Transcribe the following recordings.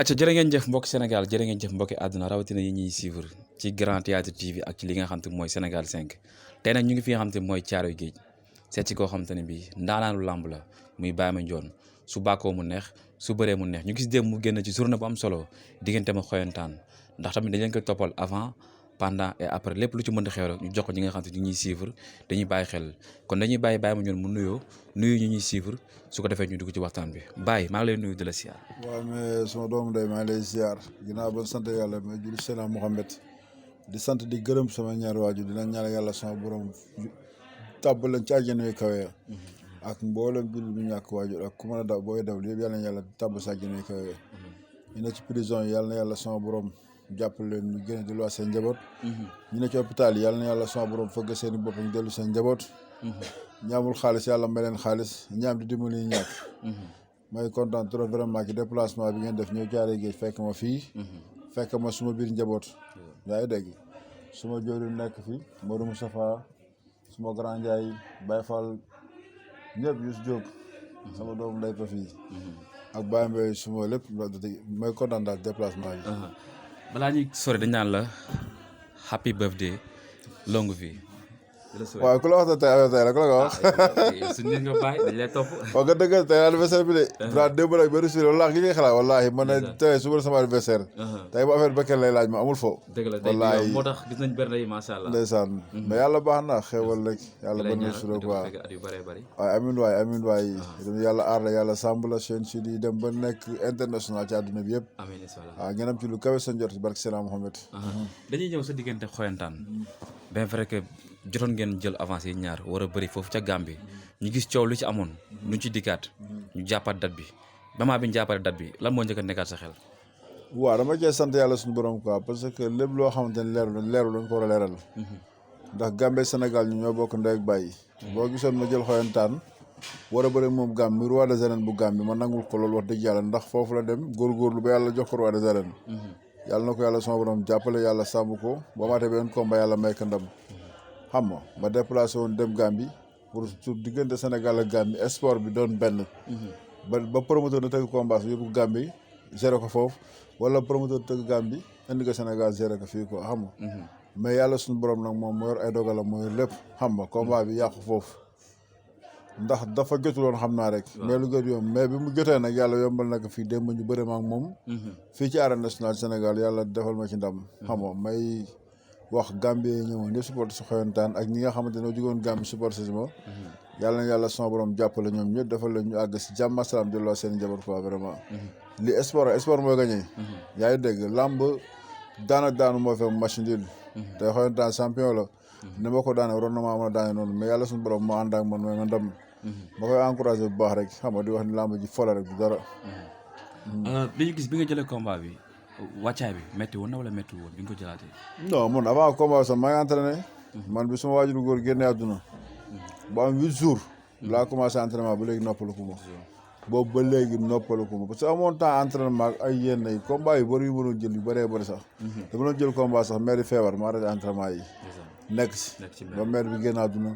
acca jërë ngeen jëf mbokki Sénégal jërë ngeen jëf mbokki àdduna rawatina yi ñuy suivre ci Grand Théâtre TV ak ci li nga xam te mooy Sénégal 5 tey nag ñu ngi fi nga xam te mooy Caaroy Géej seet ci koo xam te ne bii ndaanaanu làmb la muy Baye Mandione su bàkkoo mu neex su bëree mu neex ñu gis démb mu génn ci journée bu am solo diggante ma xoyantaan ndax tamit dañ leen koy toppal avant pendant et après lépp lu ci mën a xew rek ñu jox ko ñi nga xam te ñu ñuy suivre dañuy bàyyi xel kon dañuy bàyyi Baye Mandione mu nuyu ñu ñuy suivre su ko defee ñu dugg ci waxtaan bi Baye maa ngi lay nuyu di la siyaar. waaw mais sama doomu ndey maa ngi lay ziar ginnaaw ba sant yàlla mais julli Seydina Mohamed di sant di gërëm sama ñaari waajur dina ñaan yàlla sama borom tàbb leen ci àjjana yu kawe ak mboolem julli bu ñàkk waajur ak ku mën a daw booy daw yëpp yàlla na yàlla tàbb si àjjana yu kawe ñu ne ci prison yi yàlla na yàlla sama borom jàppale leen ñu gën a delluwaat seen njaboot ñu ne ci hôpital yi yàlla na yàlla sama borom fëgg seen i bopp ñu dellu seen njaboot ñaamul xaalis yàlla may leen xaalis ñaam di dimbali ñu ñàkk may kontaan trop vraiment ci déplacement bi ngeen def ñëw Caaroy Géej fekk ma fii fekk ma suma biir njaboot yaa ngi dégg suma jóori nekk fi Modou Moustapha suma grand Ndiaye Baye Fall ñëpp Youssou Diop sama doomu ndey fa fii ak Baye Mbaye suma lépp may kontaan daal déplacement bi balaa ñuy sori dañ naan la happy birthday longue vie. waaw ku la wax tey la ku la ko wax. su nit nga bàyyi dañ lay topp. wax nga dëgg tey anniversaire bi de. daa démb nag benn suñu wallaahi li ngay xalaat wallaahi man ne tey suba sama anniversaire. tey bu affaire Bakel lay laaj ma amul fo. dëgg la wallaahi moo tax gis nañ berne yi macha allah. ndeysaan mais yàlla baax na xéewal rek. yàlla mën na suñu quoi waaye amiin waay yàlla aar la yàlla sàmb la chaîne sud yi dem ba nekk international ci àdduna bi yëpp. amiin incha allah waaw ngeen am ci lu kawe sa njort barke Seydina Mohamed. dañuy ñëw sa diggante xoyantaan bien vrai que jotoon ngeen jël avancé yi ñaar war a bëri foofu ca Gambie ñu gis coow lu ci amoon luñ ci dikkaat ñu jàppaat date bi moment bi ñu jàppaat date bi lan moo njëkk a nekkaat sa xel. waaw dama cee sant yàlla suñu borom quoi parce que lépp loo xamante ne leerul dañ ko war a leeral ndax Gambie Sénégal ñu ñoo bokk ndey ak bàyyi boo gisoon ma jël xoyantaan war a bëri moom Gambie muy roi des arènes bu Gambie ma nangul ko loolu wax dëgg yàlla ndax foofu la dem góorgóorlu ba yàlla jox ko roi des arènes yàlla na ko yàlla sama borom jàppale yàlla sàmm ko ba maatee beneen combat yàlla may ko ndam xam nga ma déplacé woon dem Gambie pour sur diggante Sénégal ak Gambie sport bi doon benn ba promoteur na tëgg combat su yóbbu Gambie géré ko foofu wala promoteur tëgg Gambie indi ko Sénégal géré ko fii quoi xam nga mais yàlla suñu borom nag moom moo yor ay dogalam moo yor lépp xam nga combat bi yàqu foofu ndax dafa jotuloon xam naa rek mais lu gën yomb mais bi mu jotee nag yàlla yombal na ko fii démb ñu bëri ma ak moom fii ci arène nationale Sénégal yàlla defal ma ci ndam xam nga may wax Gambie yi ñëwoon ñëpp supporté si xoyantaan ak ñi nga xamante ne jógoon Gambie supporté si ma yàlla na yàlla sama borom jàppale ñoom ñëpp defal la ñu àgg si jàmm asalaam delloo seen njaboot quoi vraiment li sport mooy gagné yaa ngi dégg làmb daanu moo fekk machine dil te xoyantaan champion la ni ma ko daane waroon na maa mën a daane noonu mais yàlla suñu borom moo ànd ak man mooy ma ndam ma koy encouragé bu baax rek xam nga di wax ni làmb ji fola rek du dara dañu gis bi nga jëlee combat bi wàccaay bi métti woon na wala métti woon bi nga ko jëlaatee. non man avant combat sax maa ngi entraîné man bi suma waajuru góor génnee àdduna ba am 8 jours laa commencé entraînement ba léegi noppaluku ma boobu ba léegi noppaluku ma parce que amoon temps entraînement ak ay yenn yi combat yu bëri yu mënoon jël yu bëree bëri sax dama doon jël combat sax maire feebar ma arrêté entraînement yi nekk si ba maire bi génn àdduna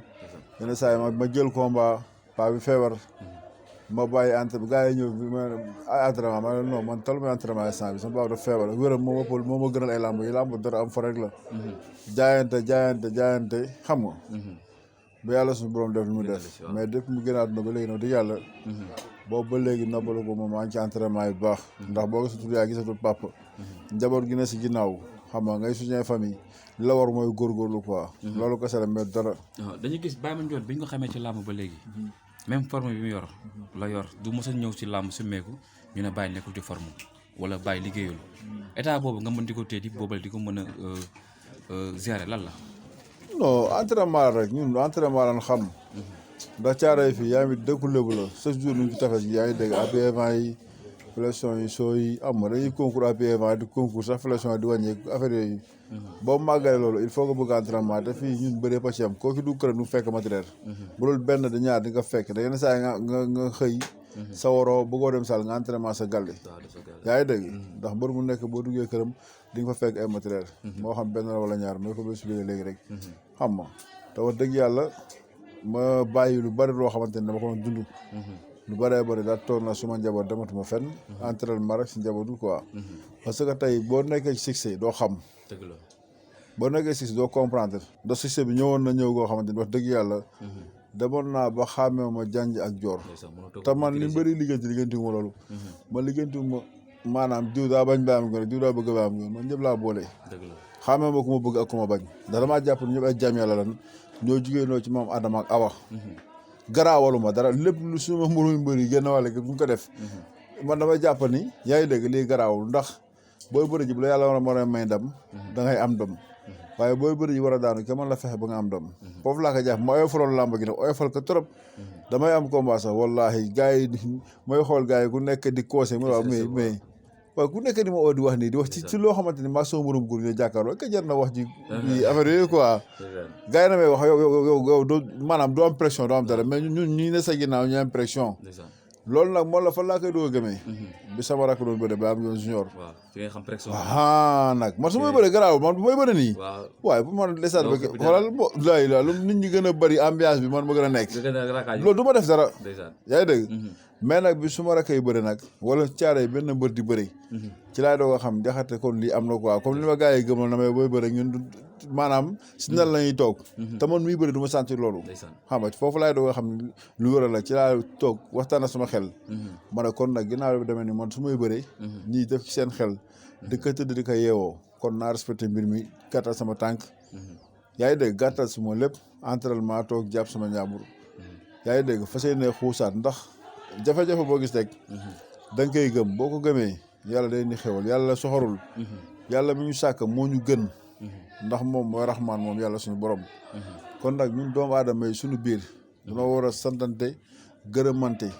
yenn saa yi ma jël combat paa bi feebar ma bàyyi entraînement gars yi ñëw bi ma ay entraînement ma ne non man tal ma entraînement instant bi sama baax dafa feebar wéram moo ma gënal ay làmb yi làmb dara am fa rek la jaayante xam nga ba yàlla suñu borom def li mu def mais depuis mu gën a àdduna ba léegi nag di yàlla boobu ba léegi noppalu ko moom maa ngi ci entraînement yi bu baax ndax boo gisatul yaa gisatul papa njaboot gi ne si ginnaaw xam nga ngay soutien famille li la war mooy góorgóorlu quoi loolu ko sele mais dara dañuy gis Baye Mandione bi ñu ko xamee ci làmb ba léegi même forme bi mu yor la yor du mos a ñëw ci làmb summeeku ñu ne Baye nekkul ci forme wala Baye liggéeyul état boobu nga mën di ko téye di boobal di ko mën a gérer lan la. non entraînement rek ñun entraînement lan xam ndax Caaroy fii yaa ngi dëkku lébu la chaque jour ñu ci tafes gi yaa ngi dégg APV yi flexion yi soo yi am ma dañuy concours APV di concours sax flexion yi di wàññeeku affaire yooyu boobu màggalee loolu il faut que bëgg entraînement te fii ñun bëree pa ci am koo fi du këram du fekk matériel bu loolu benn da ñaar di nga fekk da yenn saa yi nga xëy sa waroo bëggoo dem salle nga entraînement sa gàlle yaa ngi dégg ndax mbër mu nekk boo duggee këram di nga fa fekk ay matériel moo xam benn la wala ñaar mooy ko ba expliqué léegi rek xam ma te wax dëgg yàlla ma bàyyi lu bari loo xamante ne dama ko doon dund lu bëree bëri daa toog na suma njaboot dematuma fenn entraînement rek si njaboot bi quoi parce que tey boo nekkee ci succès doo xam dëgg la boo nekkee succès doo comprendre da succès bi ñëwoon na ñëw goo xamante ni wax dëgg yàlla demoon naa ba xàmmee ma janj ak joor te man li bëri liggéeyantu ma loolu ma liggéeyantu ma maanaam diw daa bañ baam gën diw daa bëgg baam gën man ñëpp laa boole xàmmee ma ku ma bëgg ak ku ma bañ ndax damaa jàpp ne ñëpp ay jaam yàlla lan ñoo jugee noo ci maam Adama ak Awa garaawalu ma dara lépp lu suma mburuy mbëri génn wàlle bu ñu ko def man damay jàpp ni yaa ngi dégg lii garaawul ndax booy bëri ji bu la yàlla war a may ndam da ngay am ndam waaye booy bëri ji war a daanu kenn mën la fexe ba nga am ndam foofu laa ko jàpp ma oyofaloon làmb gi nag oyofal ko trop damay am combat sax wallahi gars yi mooy xool gars yi ku nekk di conseil mu waaw mais waaw ku nekk di ma oo di wax nii di wax ci loo xamante ni maa sama morom góor ñoo jàkkaarloo ka jar na wax ji affaire yooyu quoi gars yi na may wax yow doo maanaam doo am pression doo am dara mais ñun ñi ne sa ginnaaw ñu am pression loolu nag moom la fan laa koy doog a gëmee bi sama rakk doon bëre ba am yoon junior nag man su may bëre garaaw man bu may bëre nii waaye bu man lesaat ba xoolal bo laay la lu nit ñi gën a bëri ambiance bi man ma gën a nekk loolu du ma def dara yaa ngi dégg mais nag bi su ma rakkee bëri nag wala caare benn mbër di bëri ci laay doog a xam jaxate kon lii am na quoi comme li ma gars yi gëmal na may booy bëri ñun maanaam si nan la ñuy toog te man muy bëri du ma sentir loolu xam nga foofu laay doog a xam lu wér la ci laa toog waxtaan ak sama xel ma ne kon nag ginnaaw bi demee ni man su may bëree ñii def ci seen xel di ko tëdd di ko yeewoo kon naa respecté mbir mi gàttal sama tànk yaa ngi dégg gàttal suma lépp entraînement toog jàpp sama ñaambur yaa ngi dégg fas yéene xuusaat ndax jafe-jafe boo gis rek da nga koy gëm boo ko gëmee yàlla day ni xewal yàlla soxorul yàlla mi ñu sàkk moo ñu gën ndax moom mooy raxmaan moom yàlla suñu borom kon nag ñun doomu aadama yi suñu biir dañoo war a santante gërëmante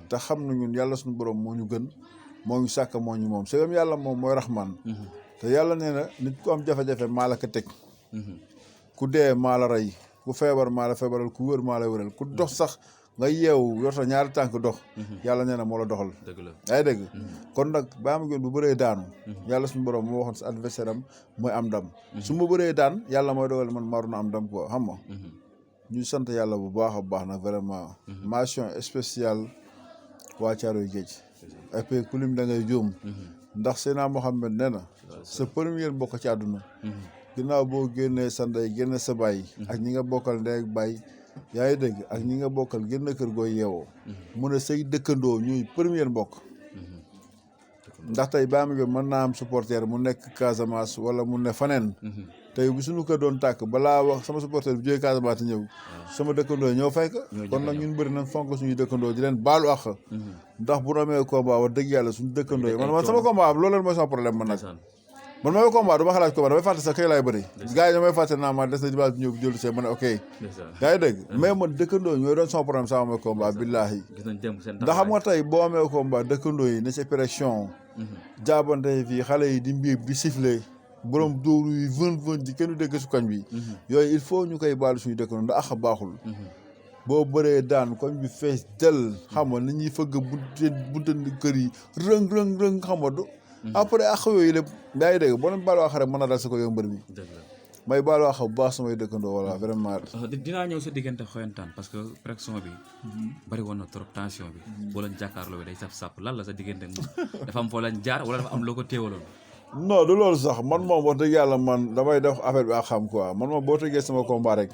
te xam na ñun yàlla suñu borom moo ñu gën moo ñu sàkk moo ñu moom segam yàlla moom mooy raxmaan te yàlla nee na nit ku am jafe-jafe maa la ko teg ku dee maa la rey ku feebar maa la feebaral ku wér maa la wéral ku dox sax nga yeewu yor sa ñaari tànk dox yàlla nee na moo la doxal yaa ngi dégg kon nag baa ma gën bu bëree daanu yàlla suñu borom moo waxoon sa adversaire am mooy am ndam su ma bëree daan yàlla mooy dogal man maru na am ndam quoi xam nga ñu sant yàlla bu baax a baax nag vraiment mention spéciale waa Caaroy Géej et puis ku lim da ngay juum ndax Seydina Mohamed nee na sa première mbokk ci àdduna ginnaaw boo génnee sa ndey génne sa baay ak ñi nga bokkal ndey ak baay yaa ngi dégg ak ñi nga bokkal génn kër gooy yeewoo mu ne say dëkkandoo ñuy première mbokk ndax tey baa mi mën naa am supporter mu nekk Casamance wala mu ne faneen tey bu suñu kër doon tàkk balaa wax sama supporter bi jógee Casamance ñëw sama dëkkandoo ñëw fay ko kon nag ñun bëri nañ fonk suñuy dëkkandoo di leen baalu àq ndax bu amee combat wax dëgg yàlla suñu dëkkandoo yi man sama combat loolu leen mooy sama problème man nag man mooy combat du ma xalaat combat damay fàtte sax kay laay bëri gars yi damay fàtte naa ma des na dimanche bi ñëw jëlu see ma ne ok yaa ngi dégg mais man dëkkandoo ñooy doon sama problème sama mooy combat billaahi ndax xam nga tey boo amee combat dëkkandoo yi ne ci pression jaabante fii xale yi di mbiib di siffler borom dóoru yi vën di kenn du dégg su koñ bi yooyu il faut ñu koy baalu suñu dëkkandoo ndax ax baaxul boo bëree daan koñ bi fees del xam nga nit ñuy fëgg bunte kër yi rëng xam nga du après ak yooyu lépp yaa ngi dégg boo leen baalu wax rek mën na dal sa ko yow mbër mi may baalu wax bu baax samay dëkkandoo voilà vraiment dinaa ñëw sa diggante xoyantaan parce que pression bi bari woon na trop tension bi boo leen jàkkaarloo bi day sap lan la sa diggante moom dafa am foo leen jaar wala dafa am loo ko téewaloon non du loolu sax man moom wax dëgg yàlla man damay def affaire bi ak xam quoi man moom boo tëggee sama combat rek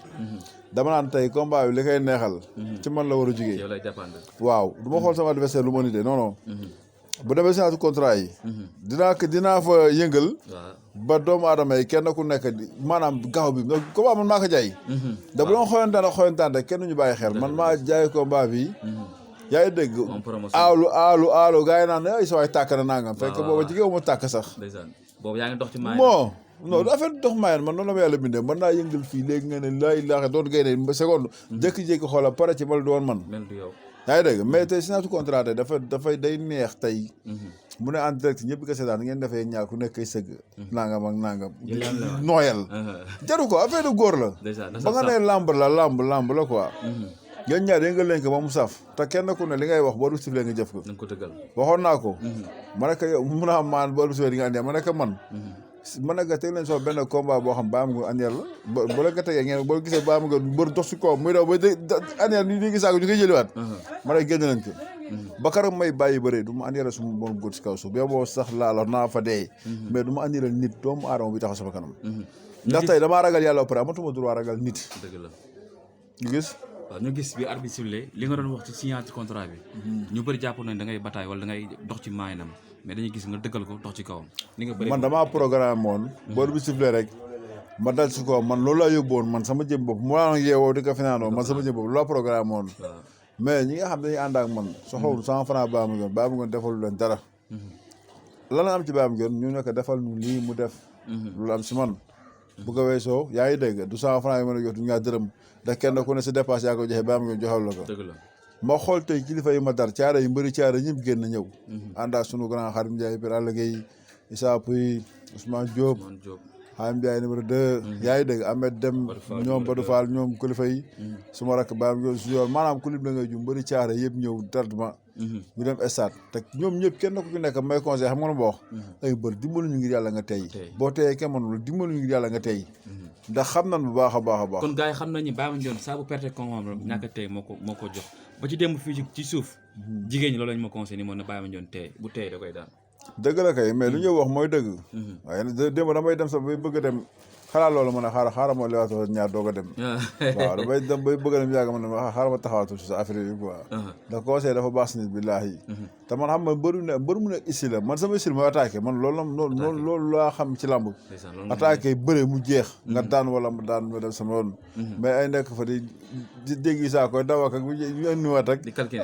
dama naan tey combat bi li koy neexal ci man la war a jugee waaw du ma xool sama adversaire lu ma ni de non non bu demee signature contrat yi dinaa fa yëngal ba doomu aadama yi kenn ku nekk maanaam gaaw bi combat man maa ko jaay da bu doon xoyantaan rek kenn ñu bàyyi xel man maa jaay combat bi yaa ngi dégg aalu gars yi naan ay sa waay tàkk na nangam fekk booba jigéewu ma tàkk sax boobu yaa ngi dox ci maay bon non affaire dox maayen man noonu la ma yàlla bindee mën naa yëngal fii léegi nga ne laay laaxe doon gaynde seconde jékki-jékki xoola pare ci mal doon man yaa ngi dégg mais tey signature contrat tey dafay day neex tey mu ne en direct ñëpp ko seetaan ngeen defee ñaar ku nekk kay sëgg nangam ak nangam nooyal jaru ko affaire de góor la ba nga ne lamb la quoi yéen ñaar yëngal leen ko ba mu saf te kenn ku ne li ngay wax boo du siflee nga jëf ko waxoon naa ko ma ne ko yow mun a maan boo du siflee di nga andi ma ne ko man ne ko teg leen soo benn combat boo xam ba am nga andeer la ba la ko tegee ngeen boo gisee ba am nga bër dox si kaw muy daw ba andeer ni ngi saako ñu koy jëliwaat ma ne génn leen ko ba keroog may bàyyi bëre du ma andiral suma bon góor si kaw suuf yow boo sax laalo naa fa dee mais du ma andiral nit doomu aadama bi taxaw sama kanam ndax tey damaa ragal yàlla ba pare amatuma droit ragal nit dëgg la ñu gis waaw ñu gis bi arbitre sifflé li nga doon wax ci signature contrat bi ñu bëri jàpp nañ da ngay bataille wala da ngay dox ci maayinam mais dañuy gis nga dëggal ko dox ci kawam ni nga bëri man damaa programme woon boor bi sifflé rek ma dal si kawam man loolu laa yóbbu woon man sama jëm bopp mu laa yeewoo di ko finaanoo man sama jëm bopp loolu laa programme woon mais ñi nga xam dañuy ànd ak man soxlawul 100 francs Baba Nguene defalu leen dara lan la am ci Baba Nguene ñu nekk defal ñu lii mu def loolu am si man bu ko weesoo yaa ngi dégg du 100 francs yi mën a jox du ñaar dërëm ndax kenn ku ne si dépasse yaa ko joxe Baba Nguene joxal la ko dëgg la ma xool tey kilifa yi ma dar caara yi mbëri caara ñëpp génn ñëw ànd ak sunu grand Xarim Ndiaye Pire Alla Gueye Issa Pouye Ousmane Diop Xarim Ndiaye numéro 2 yaa ngi dégg Ahmed Dem ñoom Badou Fall ñoom kilifa yi suma rakk Baba Nguene su yoon maanaam kulib la ngay ju mbëri caara yëpp ñëw tardement ñu dem stade te ñoom ñëpp kenn ku ci nekk may conseil xam nga lu ma wax ay bër dimbalu ñu ngir yàlla nga tey boo teyee kenn mënul dimbalu ñu ngir yàlla nga tey ndax xam nañ bu baax a baax a baax kon gars yi xam nañ ni Baba Nguene saa bu perte combat ñàkk a tey moo ko jox ba ci démb fii ci suuf jigéen ñi loolu lañ ma conseillé ni moom na Baba Nguene tey bu tey da koy daan dëgg la kay mais lu ñuy wax mooy dëgg waaye démb damay dem sax bay bëgg a dem xalaat loolu ma ne xaaral ma lewaatoo ñaar doog a dem waaw damay dem bay bëgg a dem yàgg ma ne xaaral ma taxawaatul si sa affaire yi quoi ndax conseil dafa baax si nit billaahi te man xam nga mbër mu nekk ici la man sama style mooy attaqué man loolu laa xam ci làmb attaqué bëre mu jeex nga daan wala mu daan ma dem sama yoon mais ay nekk fa di dégg saa koy daw ak ñu andiwaat rek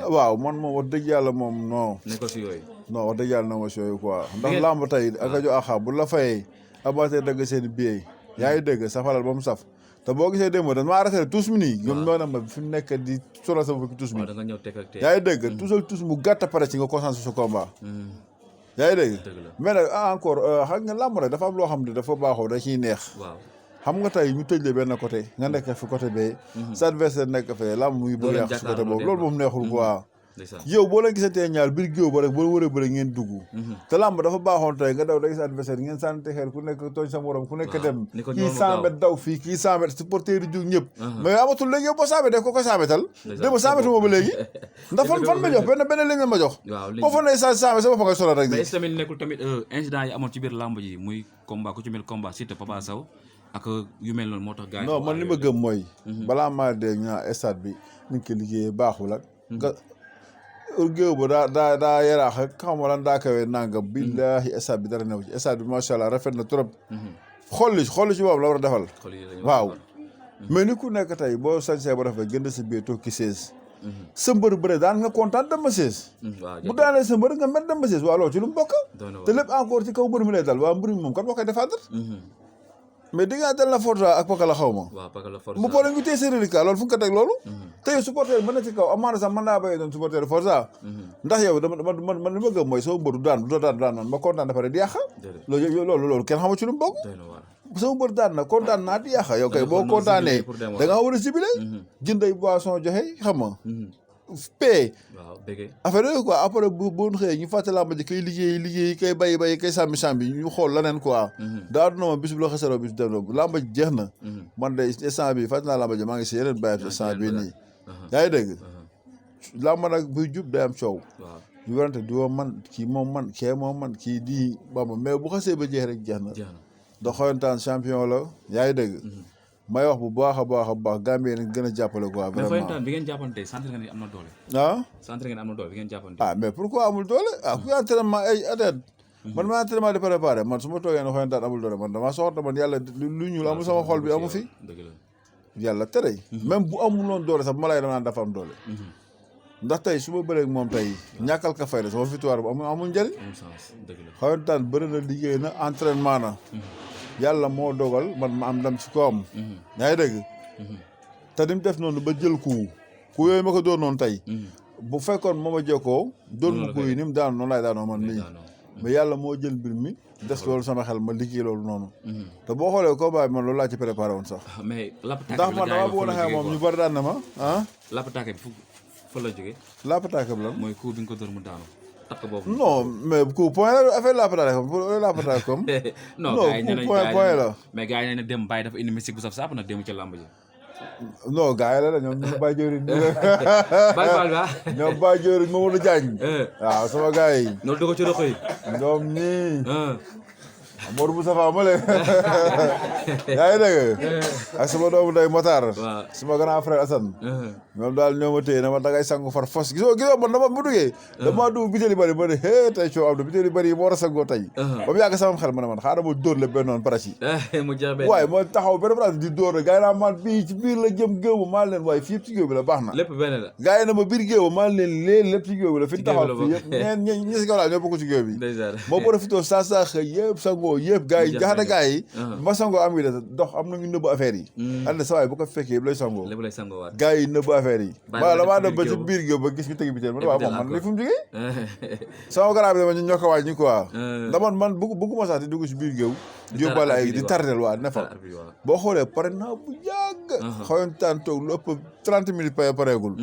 waaw man moom wax dëgg yàlla moom non nekkul si yooyu non wax dëgg yàlla na ma si yooyu quoi ndax làmb tey ak a jo axa bu la fayee amateur dagg seen billet yaa ngi dégg safalal ba mu saf te boo gisee démb dañ maa arrêté tous mi nii ñoom ñoo ne ma fi mu nekk di solo sama fukki tous mi yaa ngi dégg tusal tous mu gàtt pare ci nga concentré sa combat yaa ngi dégg mais nag encore xam nga làmb rek dafa am loo xam ne dafa baaxoo da ciy neex xam nga tey ñu tëj la benn côté nga nekk fi côté bee sa adversaire nekk fee làmb muy bëgg yàq si côté boobu loolu moom neexul quoi yow boo leen gisantee ñaar biir géew ba rek boo wëree bëri ngeen dugg te làmb dafa baaxoon tey nga daw da gis adversaire ngeen sànnte xeer ku nekk tooñ sa morom ku nekk dem kii 100 mètres daw fii kii 100 mètres supporter yi jóg ñëpp mais amatul léegi yow boo 100 mètres def ko 100 mètres déma 100 mètres moo ba léegi ndax fan ma jox benn léegi ma jox boo fa ne 100 mètres sa bopp nga solo rek mais tamit nekkul tamit incident yi amoon ci biir làmb ji muy combat ku ci mel combat Siteu Papa Sow ak yu mel noonu moo tax gars yi non man li ma gëm mooy balaa maa dégg ñu naan stade bi ni ko liggéeyee baaxul ak nga géew ba daa yaraax ak xam nga lan daa kawee nangam billaahi stade bi dara new ci stade bi macha allah rafet na trop xolli ci boobu la war a defal waaw mais ni ku nekk tey boo sañsee ba rafet gënd sa biir toog ki 16 sa mbër bëre daan nga kontaan dem ma 16 bu daanee sa mbër nga met dem ma 16 waaw loolu ci lu mu bokk te lépp encore ci kaw mbër mi lay dal waaw mbër mi moom kan moo koy défendre mais di nga dal la Forza ak Paka la xaw ma mu pare ngi téye sa reliquat loolu fu nga ko teg loolu te yow supporter mën na ci kaw amaana sax mën naa béyee doon supporter Forza ndax yow man li ma gëm mooy sama mbër du daan man ma kontaan dafa rek di yàqa loolu kenn xamu ci lu mu bokk sama mbër daan na kontaan naa di yàqa yow kay boo kontaanee da nga war a sibile jënday boisson joxe xam nga paie affaire yooyu quoi après bu xëyee ñu fàtte làmb ji kay liggéey kay bay kay sàmmi ñu xool leneen quoi daa duna ma bis bu la xasaroo bis dem na làmb ji jeex na man de instant bi fàtte naa làmb ji maa ngi si yeneen bàyyi instant bi nii yaa ngi dégg làmb nag buy jub day am coow ñu warante diwoo man kii moom man kee moom man kii di bamba mais bu xasee ba jeex rek jeex na da xoyantaan champion la yaa ngi dégg may wax bu baax a baax Gambie nañ gën a jàppale quoi vraiment mais xoyantaan bi ngeen jàppante centre ngeen am na doole centre ngeen am na doole bi ngeen jàppante mais pourquoi amul doole ku entraînement ay adet man ma entraînement di préparé man su ma toogee ne xoyantaan amul doole man damaa soxla man yàlla lu ñuul amul sama xol bi amu fi yàlla tere même bu amul loon doole sax bu ma lay dama naan dafa am doole ndax tey su ma bëree ak moom tey ñàkkal ka fay la sama victoire bu amul njëriñ xoyantaan bëri na liggéey na entraînement na yàlla moo dogal man ma am ndam ci kawam yaa ngi dégg te ni mu def noonu ba jël ku yooyu ma ko doon noonu tey bu fekkoon moo ma jekkoo doon ma ku yi ni mu daan noonu laay daanoo man nii mais yàlla moo jël mbir mi des loolu sama xel ma liggéey loolu noonu te boo xoolee combat bi man loolu laa ci préparé woon sax ndax man dama bëggoon a xeex moom ñu bari daan na ma lappataake bi fa la jógee lappataake bi lan mooy coup bi nga ko dóor mu daanu non mais coup point la affaire lappataake comme non coup point la mais gars yi ne dem bàyyi dafa indi mystique bu saf saap nag dem ca làmb ji non gars yi la ñoom ñoom Baye Diori. Baye Fall ba. ñoom Baye Diori Mamadou Diagne. waaw sama gars yi. loolu dugg ci roq yi. ñoom ñii. Modou Moustapha Male. yaa ngi dégg. ak sama doomu day Matar. waaw sama grand frère Assane. ñoom daal ñoo ma téye ne ma dangay sangu far fos gisoo man dama bu duggee. damaa dugg bitéel yu bëri ma ne tey coow am na bitéel yu bëri yi ma war a sangoo tey. ba mu yàgg sama xel ma ne man xaaral ma dóor la benn noonu parasi. mu jeex benn waaye ma taxaw benn place di dóor la gars yi naa man bii ci biir la jëm géew ma maa leen waaye fii yëpp ci géew bi la baax na. lépp benn la. gars yi na ma biir géew ma maa leen lépp ci géew bi la fi ñu taxaw fii yëpp ñi si kaw laa ñoo bokk ci géew bi moo profité saa xëy yëpp sangoo yëpp gars yi jaxate gars yi ma sangoo am ngi de dox am na ñu nëbb affaire yi ande sa waay bu ko fekkee yëpp lay sangoo gars yi nëbb affaire yi wala damaa dem ba ci biir géew ba gis ñu tegi biteel man waaw moom man li fu mu jógee sama garab bi dama ñu ñoo ko waaj ñu quoi ndax man bëgguma sax di dugg si biir géew di yóbbaale ay di tardel waa ne fa boo xoolee pare naa bu yàgg xawantaan toog lu ëpp 30 minutes pareegul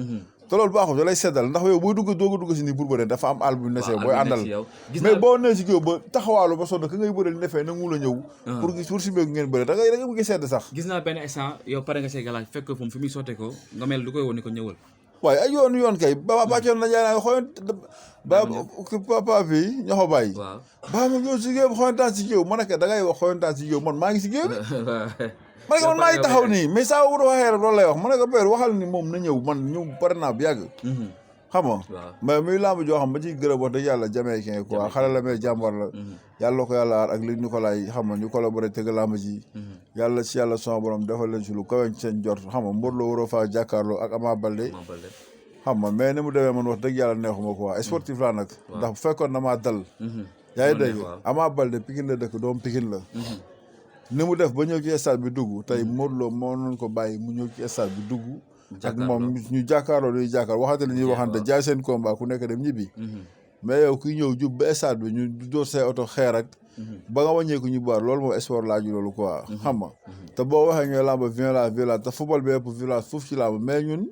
te loolu baaxul da lay seddal ndax yow booy dugg dugg si nii pour bëre dafa am àll bu nesee booy àndal mais boo nee si géew ba taxawaalu ba sonn ka ngay bëre nefee nag mu la ñëw pour si mbéegu ngeen bëre da nga bëgg sedd sax gis naa benn instant yow pare nga see galaaj fekk fu fi muy sotte ko nga mel du koy woon ni ko ñëwal waaye ay yoon kay ba bàccoon na jaay naa xoyon ba papa bi ñoxo bàyyi ba ma ñëw si géew xoyantaan si géew ma nekk da ngay wax xoyantaan si géew man maa ngi si géew ma ne ko man maa ngi taxaw nii mais saa wu waxee rek loolu lay wax ma ne ko père waxal ni moom na ñëw man ñëw pare naa bu yàgg xam nga mais muy lamb joo xam ba ciy gërëm wax dëgg yàlla Jamaïcain quoi xale la mais jàmbar la yàlla ko yàlla aar ak li ñu ko laay xam nga ñu collaboré tëgg lamb ji yàlla si yàlla sama borom defal leen si lu kaweñ seen jort xam nga Modou Lo waroo faa jàkkaarloo ak Ama Baldé xam nga mais ni mu demee man wax dëgg yàlla neexuma quoi sportif laa nag ndax bu fekkoon na maa dal yaa ngi dégg Ama Baldé Pikine la dëkk doom Pikine la ni mu def ba ñëw ci stade bi dugg tey Modou Lo moo noonu ko bàyyi mu ñëw ci stade bi dugg ak moom ñu jàkkaarloo ñuy jàkkaar waxante li ñuy waxante jaay seen combat ku nekk dem ñibbi mais yow kuy ñëw jub ba stade bi ñu dóor say oto xeer ak ba nga wàññeeku ñu baar loolu moom sport laaju loolu quoi xam nga te boo waxee ñooy làmb violence te football bi ëpp violence foofu ci làmb mais ñun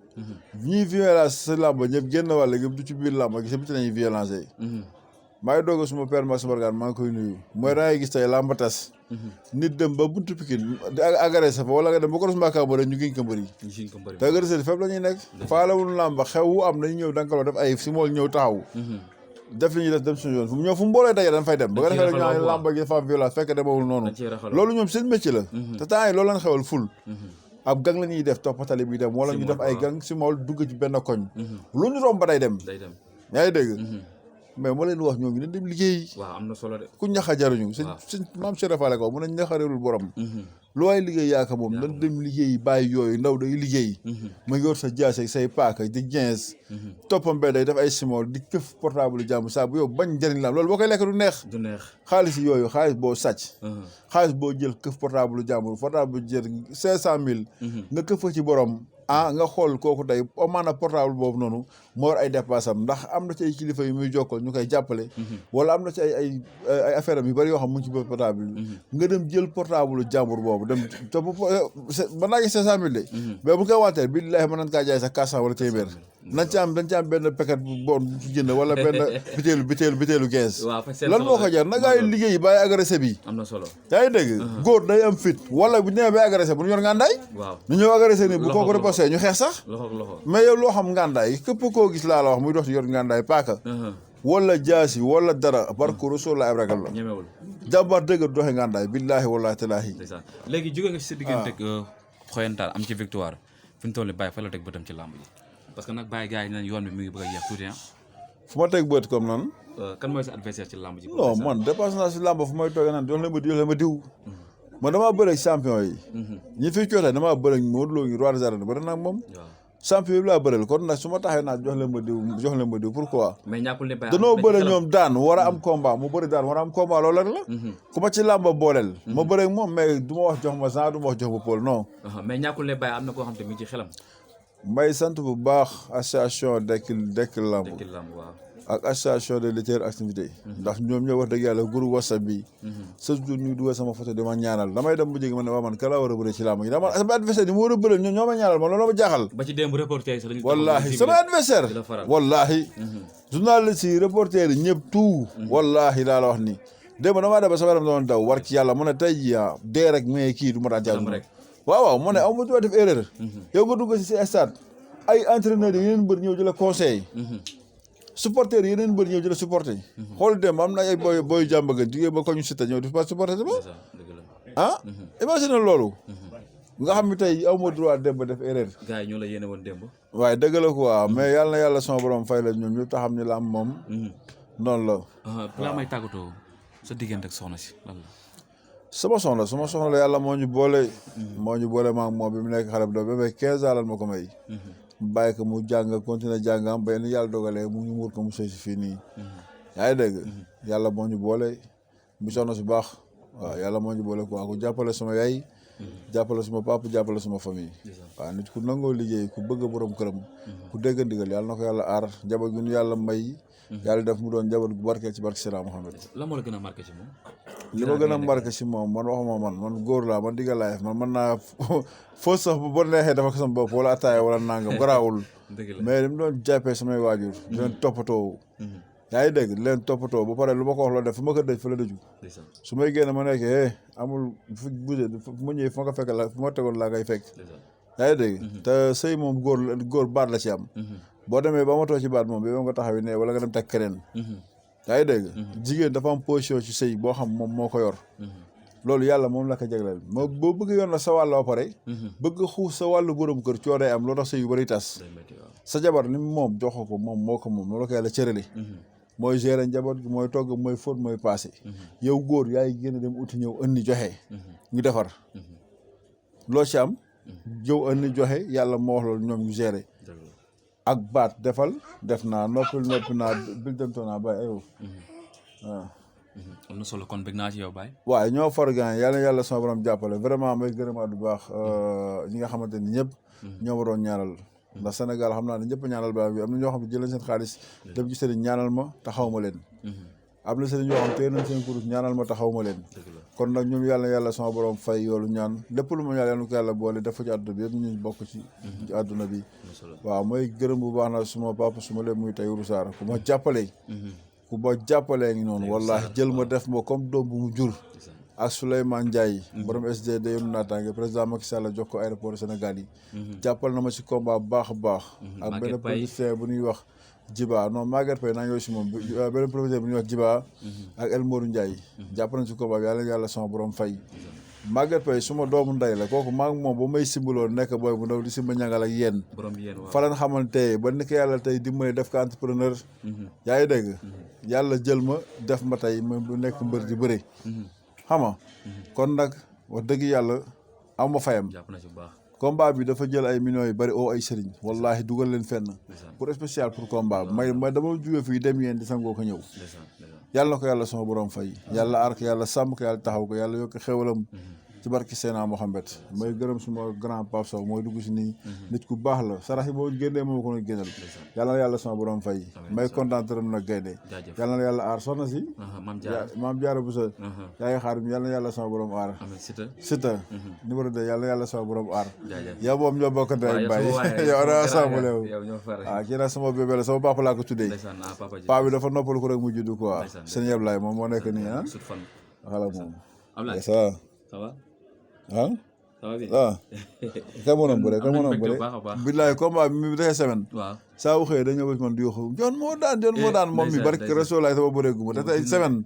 ñii violence si làmb ñëpp génn wàll gi du ci biir làmb gi si biti nañuy violencé maa ngi doog suma père Max Mbargane maa ngi koy nuyu mooy da ngay gis tey làmb tas nit dem ba buntu Pikine di agressé fa wala nga dem ba ko Maka ba ñu giñ ko mbëri te agressé fépp la ñuy nekk faalawul làmb xew am nañu ñëw dankaloo def ay si mool ñëw taxaw def li ñuy def dem suñu yoon fu mu ñëw fu mu mboolee daje dañ fay dem ba nga defee rek ñu naan làmb gi dafa am violence fekk demawul noonu loolu ñoom seen métier la te temps yi loolu lañ xewal ful ab gang la ñuy def toppatali bi dem wala ñu def ay gang si mool dugg ci benn koñ lu ñu romb ba day dem yaa ngi dégg mais moo leen wax ñoom ñu dem liggéey waaw am na solo de ku ñaxa jaruñu sëñ maam Cheikh Fall ko mun a ñaxareerul borom lu waay liggéey yaaka moom nan dem liggéey bàyyi yooyu ndaw day liggéey ma yor sa jaase say paaka di gens toppam be day def ay simol di këf portable jàmm saa bu yow bañ njëriñ la loolu boo koy lekk du neex xaalis yooyu xaalis boo sàcc xaalis boo jël këf portable jàmm portable jël 500 000 nga këf ci borom nga xool kooku tey maanaam portable boobu noonu moo war ay dépasse am ndax am na ci ay kilifa yu muy jokkal ñu koy jàppale wala am na ci ay affaire am yu bëri yoo xam mu ngi ci biir portable nga dem jël portable jàmbur boobu dem te mën naa gis 500 000 de mais bu koy wanteer billaahi mën nañ kaa jaay sax 400 wala téeméer dañ ci am benn paquet bu bon bu jënd wala benn bitéelu 15 lan moo ko jar na gaa yi liggéey bàyyi agressé bi am na solo yaa ngi dégg góor day am fit wala bu ñëwee bay agressé bu ñu yor ngàndaay ñu ñëw agressé ni bu kooku reposé ñu xeex sax mais yow loo xam ngàndaay képp koo gis laa la wax muy dox ci yor ngàndaay paaka wala jaasi wala dara barko Rasul la ab ragal la jàmbaar dëgg doxe ngàndaay billaahi wallaahi tallaahi léegi jóge nga ci sa diggante ak xoyantaan am ci victoire fi mu toll nii Baye fa la teg bëtam ci làmb ji parce que nag Baye gars yi nañ yoon bi mi ngi bëgg a yeex tuuti fu ma teg bët comme nan kan mooy sa adversaire ci làmb ji non man dépassé naa si làmb fu may toogee naan jox leen ma diw man damaa bëre champion yi ñi fi cootee damaa bëre Modou Lo ngi roi des arènes bëri naa moom champion bi laa bëreel kon nag su ma taxee naa jox leen ma diw pourquoi mais ñàkkul ne danoo bëre ñoom daan war a am combat mu bëri daan war a am combat loolu rek la ku ma ci làmba booleel ma bëre moom mais du ma wax jox ma Jean du ma wax jox ma Paul non mais ñàkkul ne Baye am na koo xam te mi ngi ci xelam may sant bu baax association Dekkil Lamb ak association de lutteurs activité ndax ñoom ñoo wax dëgg yàlla groupe WhatsApp bi chaque jour ñu dugal sama photo dama ñaanal damay dem bu jéggi man ne waa man ka laa war a bëre ci làmb gi dama sama adversaire yi mu war a bëre ñoo ma ñaanal man loolu ma jaaxal ba ci démb reporter yi wallaahi sama adversaire wallaahi journaliste yi reporter yi ñëpp tout wallaahi laa la wax ni démb damaa dem ba sama yaram doon daw war ci yàlla mu ne tey dee rek mais kii du ma daan jàll waaw ma ne aw ma droit def erreur. yow nga dugg si stade ay entraîneurs yi yeneen mbër ñëw di la conseil. supporters yi yeneen mbër ñëw di la supporter. xool dem am na ay booy jàmbagan jigéen ba ko ñu Siteu ñëw di pas supporter si ba imagine loolu. nga xam ne tey aw ma droit dem ba def erreur. gars yi ñoo la yéene woon démb. waaye dëgg la quoi mais yàlla na yàlla sama borom fay la ñoom ñëpp te xam ne la am moom. noonu la. balaa may tàggatoo sa diggante ak soxna si lan la. sama soxna la yàlla moo ñu boole. moo ñu boole maa moom bi mu nekk xale bu doon ba may 15 ans lan ma ko may. bàyyi ko mu jàng continuer jàngam ba yenn yàlla dogalee mu ngi muur ko mu sëy si fii nii. yaa ngi dégg. yàlla moo ñu boole mu soxna su baax. waaw yàlla moo ñu boole quoi ku jàppale sama yaay. jàppale suma papa jàppale suma famille. waaw nit ku nangoo liggéey ku bëgg borom këram. ku dégg ndigal yàlla na ko yàlla aar njaboot gi ñu yàlla may. yàlla def mu doon njaboot gu barkeel ci barke Seydina Mohamed. lan moo la gën a marqué ci moom. li ma gën a marqué ci moom man waxuma man góor laa man digga laay man mën naa foo sax bu bon neexee dafa ko sama bopp wala ataaya wala nangam garaawul. mais li mu doon jàppee samay waajur. di leen toppatoo. yaa ngi dégg leen toppatoo ba pare lu ma ko wax loo def fu ma ko dëj fa la dëju. su may génn ma nekkee amul fu ma ñëwee fu ma ko fekk la fu ma tegoon laa ngay fekk. yaa ngi dégg te sëy moom góor baat la ci am. boo demee ba ma too ci baat moom bi moom nga taxawi ne wala nga dem teg keneen. yaa ngi dégg jigéen dafa am position ci sëy boo xam moom moo ko yor. loolu yàlla moom la ko jagleel moo boo bëgg yoon la sa wàll ba pare. bëgg xuus sa wàllu borom kër coodee am loo tax sëy yu bëri tas. sa jabar li moom jox ko moom moo ko moom loolu la ko yàlla cërale. mooy gérer njaboot gi mooy togg mooy fóot mooy passé. yow góor yaay génn dem uti ñëw indi joxe. ñu defar. loo ci am. yow indi joxe yàlla moo wax loolu ñoom ñu gérer. ak baat defal def naa noppi naa bil demtoo naa bàyyi aywa waaw. am na solo kon bëgg naa ci yow Baye. waaye ñoo far gan yàlla sama borom jàppale vraiment may gërëmaat bu baax ñi nga xamante ni ñëpp. ñoo ma doon ñaanal. ndax Sénégal xam naa ne ñëpp ñaanal ba bi am na ñoo xam ne jëlee seen xaalis. dem ci sëriñ ñaanal ma taxaw ma leen. am na sëriñ yoo xam te nañ seen kurus ñaanal ma taxaw ma leen. kon nag ñoom yàlla sama borom fay yoolu ñaan lépp lu ma ñaan yàlla ko yàlla boole def ko ci àdduna bi yëpp ñu bokk ci àdduna bi. waaw mooy gërëm bu baax na suma papa suma lépp muy Tahirou Sarr ku ma jàppalee. ku ma jàppalee ngi noonu wallaahi jël ma def ma comme doom bu mu jur. ak Souleymane Ndiaye. borom SDD yoonu naataange président Macky Sall jox ko aéroport Sénégal yi. jàppal na ma ci combat bu baax a baax. ak benn producteur bu ñuy wax Jiba non Maguette Faye naa ngi si moom benn producteur bu ñuy wax Jiba. ak El Modou Ndiaye. jàppal na ci combat bi yàlla sama borom fay. Maguette Faye suma doomu ndey la kooku maa ngi moom ba may simbaloo nekk booy bu ndaw di simba ñangal ak yéen. fa lañ xamante ba ni ko yàlla tey dimbali def ko entrepreneur. yaa ngi dégg. yàlla jël ma def ma tey ma bu nekk mbër di bëre. xam nga kon nag wax dëgg yàlla am ma fayam. combat bi dafa jël ay millions yu bëri oo ay sëriñ wallahi dugal leen fenn pour spécial pour combat bi may dama jóge fii dem yéen di sangoo ko ñëw yàlla na ko yàlla sama borom fay yàlla aar ko yàlla sàmm ko yàlla taxaw ko yàlla yokk xewalam ci barki Seydina Mohamed may gërëm suma grand Pape Sow mooy dugg si nii nit ku baax la sarax yi boo génnee moom ko na génnal yàlla na yàlla sama borom fay may kontaan tërëm nag gaynde yàlla na yàlla aar soxna si maam jaara bu sa yaa ngi xaar yàlla na yàlla sama borom aar Siteu numéro 2 yàlla na yàlla sama borom aar yow moom ñoo bokk ndey bay yow na sama leew waaw kii nag sama bébé la sama papa laa ko tuddee paa bi dafa noppalu ko rek mu juddu quoi sëñ Ablaye moom moo nekk nii ah xala moom ça va ah waaw kan moo doon bëre billaay combat bi mi defee semaine saa wu xëyee dañoo bëgg man di waxu John moo daan moom mi barke Rasulaay sama bëree gu ma te tey semaine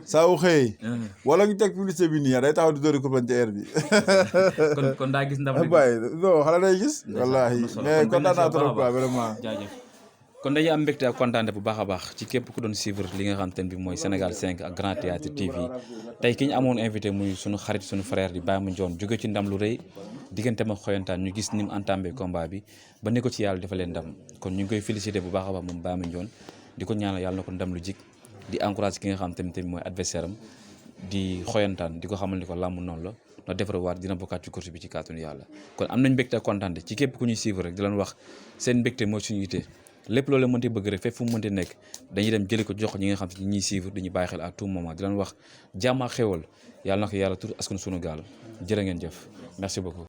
saa wu xëyee wala ñu teg publicité bi nii day taxaw di dóori kurban ci air bi kon daa gis ndam bàyyi non xale day gis wallaahi mais kontaan naa trop quoi vraiment kon dañuy am mbégte ak kontaante bu baax a baax ci képp ku doon suivre li nga xam te ne bi mooy Sénégal 5 ak Grand Théâtre TV tey ki ñu amoon invité muy sunu xarit sunu frère di Baye Mandione jóge ci ndam lu rëy diggante ma xoyantaan ñu gis ni mu entamé combat bi ba ni ko ci yàlla dafa leen ndam kon ñu ngi koy félicité bu baax a baax moom Baye Mandione di ko ñaanal yàlla na ko ndam lu jik di encouragé ki nga xam te ne mooy adversaire am di xoyantaan di ko xamal ni ko làmb noonu la no defarwaat dina bokkaat ci course bi ci kàttanu yàlla kon am nañ mbégte ak kontaante ci képp ku ñuy suivre rek di leen wax seen mbégte mooy suñu yite lépp loolu mënti bëgg rek fépp fu mu mënti nekk dañuy dem jëli ko jox ñi nga xam te ñuy suivre dañuy bàyyi xel à tout moment di leen wax jàmm ak xéwal yàlla na ko yàlla tur askan sunu gaal jërë ngeen jëf merci beaucoup